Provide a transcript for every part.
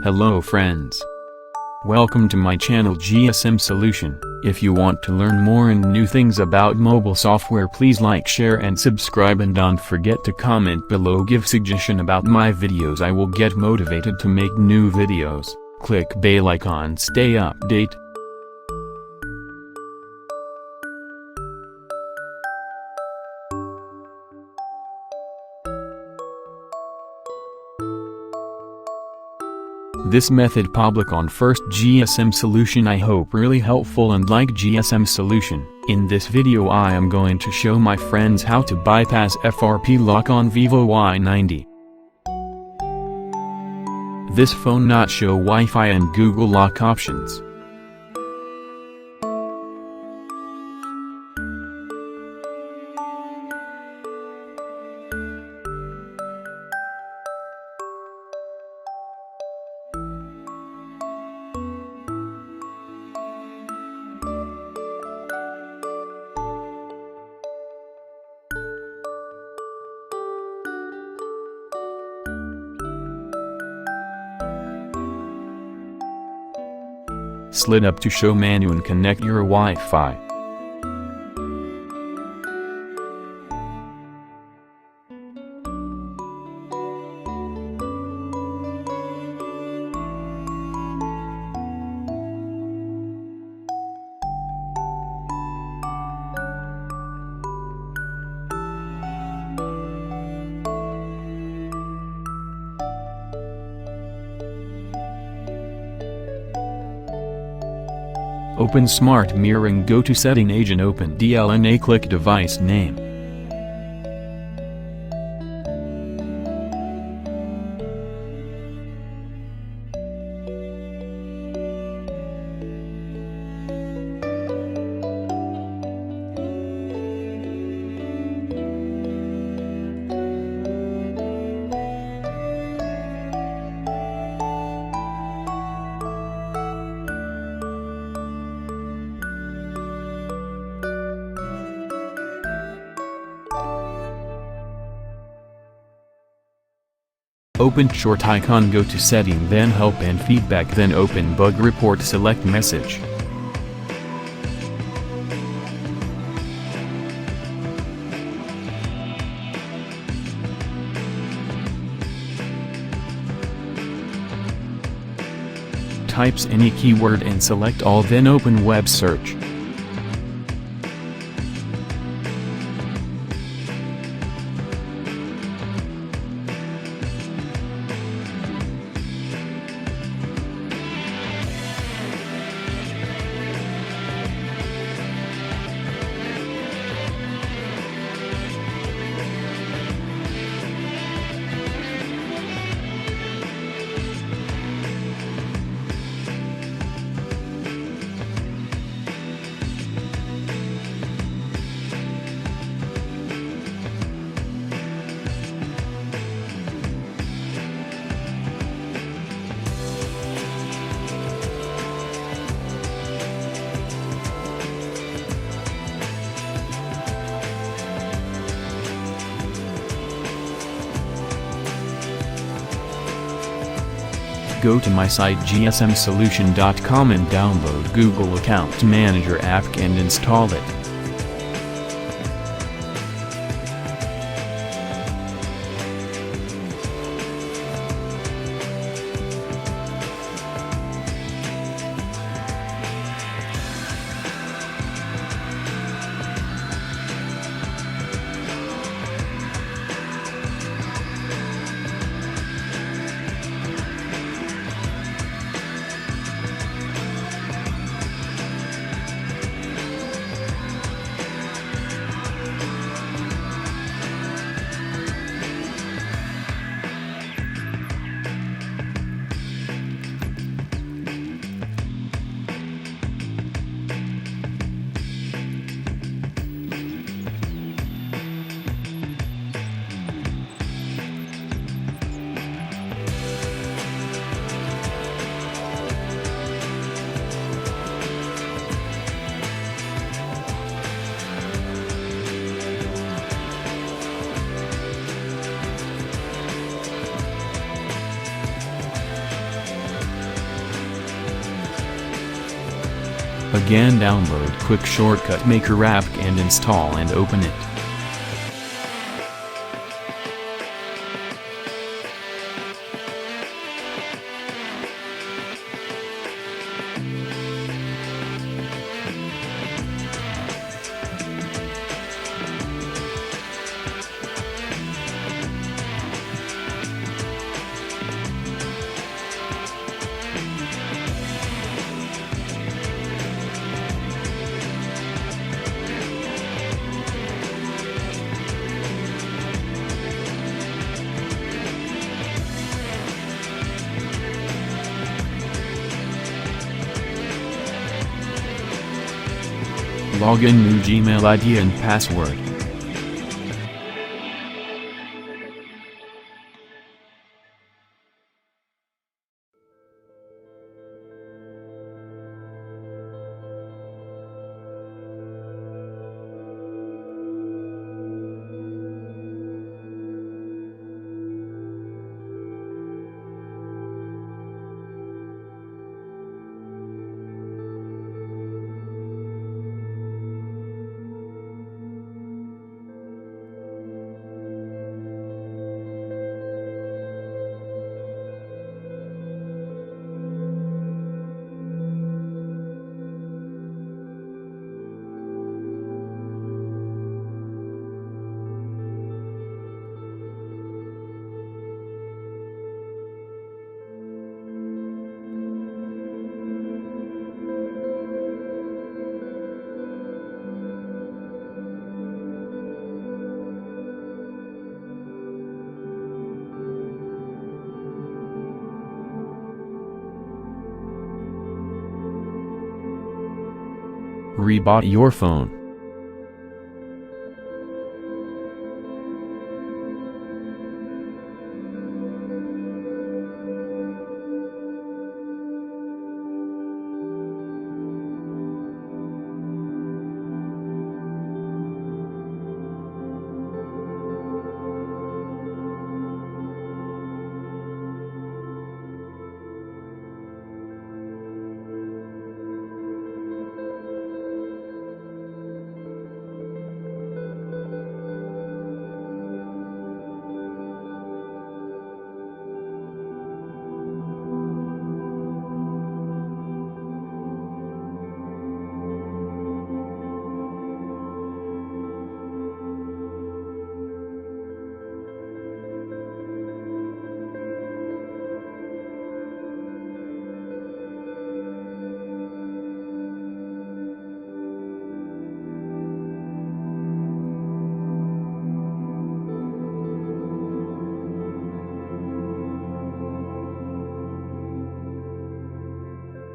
Hello friends. Welcome to my channel GSM Solution. If you want to learn more and new things about mobile software, please like, share and subscribe, and don't forget to comment below, give suggestion about my videos. I will get motivated to make new videos. Click bell icon, stay update. This method public on first GSM Solution. I hope really helpful and like GSM Solution. In this video I am going to show my friends how to bypass FRP lock on Vivo Y90. This phone not show Wi-Fi and Google lock options. Slid up to show menu and connect your Wi-Fi. Open Smart Mirror and go to Setting Agent, open DLNA, click Device Name. Open short icon, go to Setting, then Help and Feedback, then open Bug Report, select Message. Types any keyword and select all, then open Web Search. Go to my site gsmsolution.com and download Google Account Manager app and install it. Again, download Quick Shortcut Maker app and install and open it. Log in new Gmail ID and password. Reboot your phone.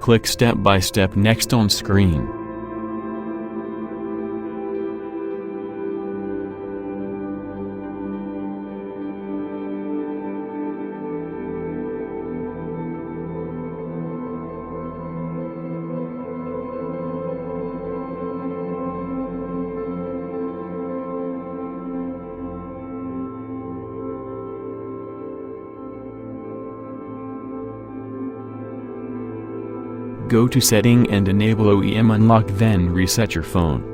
Click Step by Step next on screen. Go to Setting and enable OEM Unlock, then reset your phone.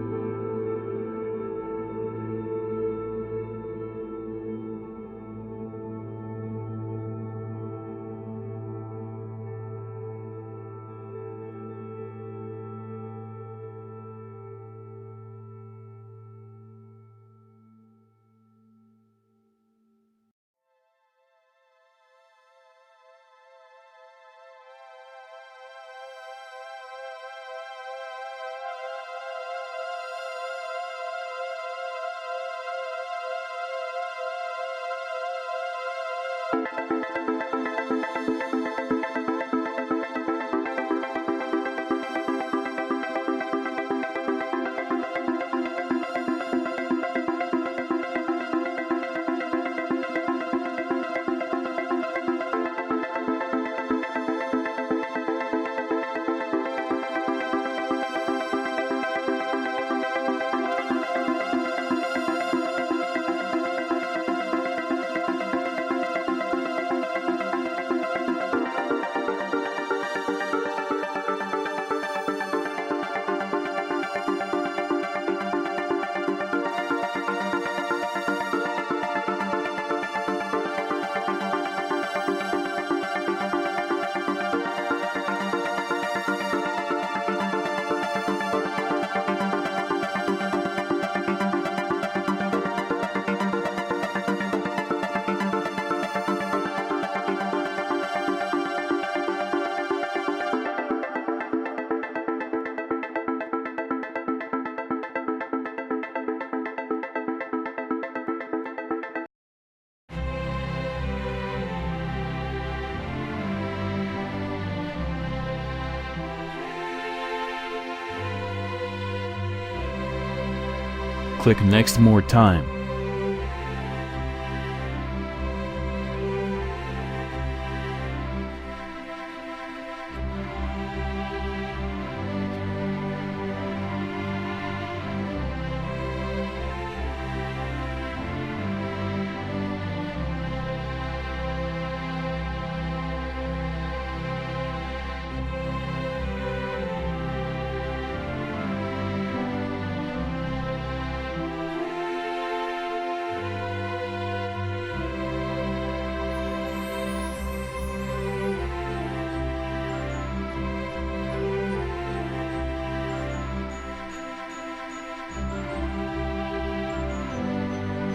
Click next more time.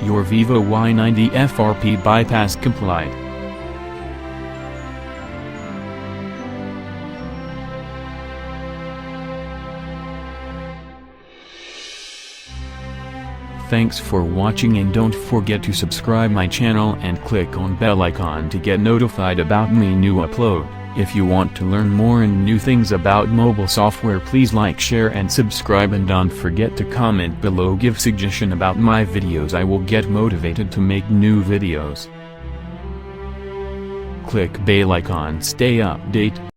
Your Vivo Y90 FRP bypass complied. Thanks for watching, and don't forget to subscribe my channel and click on bell icon to get notified about me new upload. If you want to learn more and new things about mobile software, please like, share and subscribe, and don't forget to comment below, give suggestion about my videos. I will get motivated to make new videos. Click bell icon, stay update.